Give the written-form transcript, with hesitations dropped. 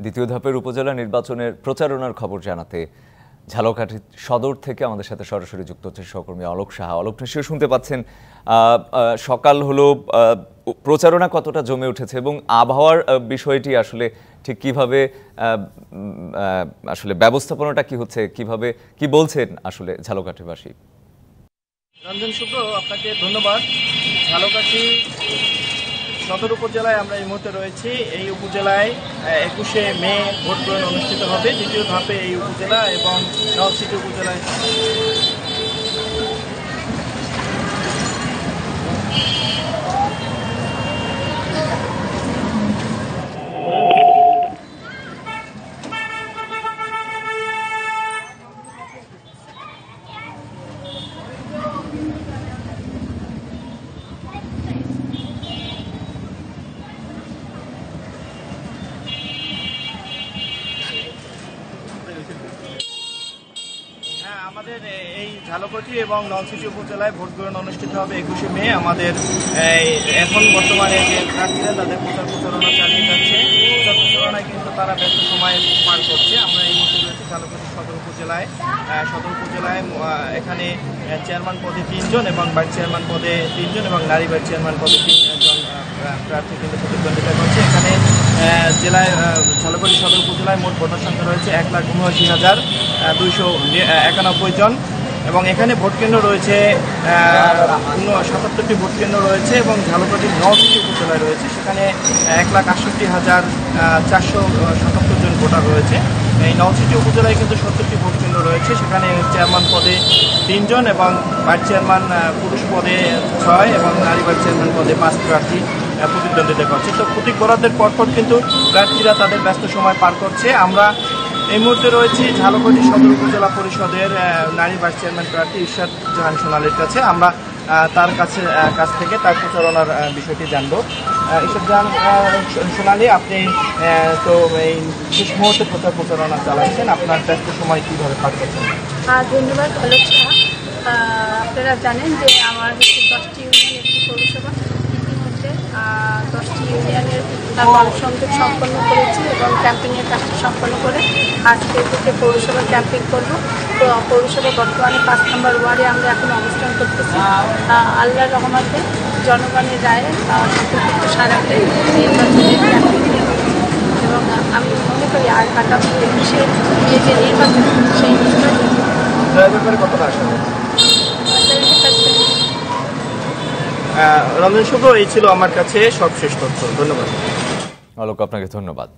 দ্বিতীয় ধাপের উপজেলা নির্বাচনের প্রচারণার খবর জানাতে ঝালকাঠি সদর থেকে আমাদের সাথে সরাসরি যুক্ত হচ্ছে সহকর্মী অলোক সাহা। অলোক, নিশ্চয়ই শুনতে পাচ্ছেন, সকাল হলো, প্রচারণা কতটা জমে উঠেছে এবং আবহাওয়ার বিষয়টি আসলে ঠিক কিভাবে আসলে ব্যবস্থাপনাটা কি হচ্ছে, কিভাবে কি বলছেন আসলে ঝালকাঠিবাসী? রঞ্জন শুক্র, আপনাকে ধন্যবাদ। ঝালকাঠি সদর উপজেলায় আমরা এই মুহূর্তে রয়েছি। এই উপজেলায় 21শে মে ভোট গ্রহণ অনুষ্ঠিত হবে। দ্বিতীয় ধাপে এই উপজেলা এবং নলছিটি উপজেলায় আমাদের এই ঝালকাঠি এবং নলছিটি উপজেলায় ভোট গ্রহণ অনুষ্ঠিত হবে 21শে মে। আমাদের এখন বর্তমানে যে প্রার্থীরা তাদের প্রচারণা চালিয়ে যাচ্ছে। প্রচারণায় কিন্তু তারা ব্যস্ত সময় পার করছে। আমরা এই মুহূর্তে রয়েছি ঝালকাঠি সদর উপজেলায়। এখানে চেয়ারম্যান পদে 3 জন এবং ভাইস চেয়ারম্যান পদে 3 জন এবং নারী ভাইস চেয়ারম্যান পদে 3 জন প্রার্থী কিন্তু প্রতিদ্বন্দ্বিতা করছে। এখানে জেলায় ঝালকাঠি সদর উপজেলায় মোট ভোটার সংখ্যা রয়েছে 1,79,291 জন এবং এখানে ভোট কেন্দ্র রয়েছে 77টি ভোট কেন্দ্র রয়েছে এবং ঝালকাঠি নলছিটি উপজেলায় রয়েছে, সেখানে 1,68,477 জন ভোটার রয়েছে। এই নলছিটি উপজেলায় কিন্তু 70টি ভোট কেন্দ্র রয়েছে, সেখানে চেয়ারম্যান পদে 3 জন এবং ভাইস চেয়ারম্যান পুরুষ পদে 6 এবং নারী ভাইস চেয়ারম্যান পদে 5 প্রার্থী প্রতিদ্বন্দ্বিতা করছে। তো প্রতীক বরাদ্দের পরপর কিন্তু প্রার্থীরা তাদের ব্যস্ত সময় পার করছে। আমরা এই মুহূর্তে রয়েছি ঝালকাঠি সদর উপজেলা পরিষদের নারী ভাইস চেয়ারম্যান প্রার্থী ইরশাদ জাহান সোনালীর কাছে। আমরা তার কাছ থেকে তার প্রচারণার বিষয়টি জানবো। ইরশাদ জাহান সোনালী, আপনি তো এই শেষ মুহূর্তে প্রচারণা চালাচ্ছেন, আপনার ব্যস্ত সময় কীভাবে পার করছেন? ধন্যবাদ অলোক সাহা। আপনারা জানেন যে আমার 10টি ইউনিয়ন, একটি পৌরসভা, ইতিমধ্যে 10টি ইউনিয়নের গণসংযোগ সম্পন্ন করেছি এবং ক্যাম্পিংয়ের কাজটি সম্পন্ন করে আজকে থেকে পৌরসভা ক্যাম্পিং করব। তো পৌরসভা বর্তমানে 5 নম্বর ওয়ার্ডে আমরা এখন অবস্থান করতেছি। আল্লাহর রহমতে জনগণের রায়ে সম্পর্কিত সারা নির্বাচনের ক্যাম্পিং এবং আমি মনে করি আর আগামী 21শে যে নির্বাচন সেই নির্বাচন রঞ্জন শুভ, এই ছিল আমার কাছে সবশেষ তথ্য। ধন্যবাদ অলোক, আপনাকে ধন্যবাদ।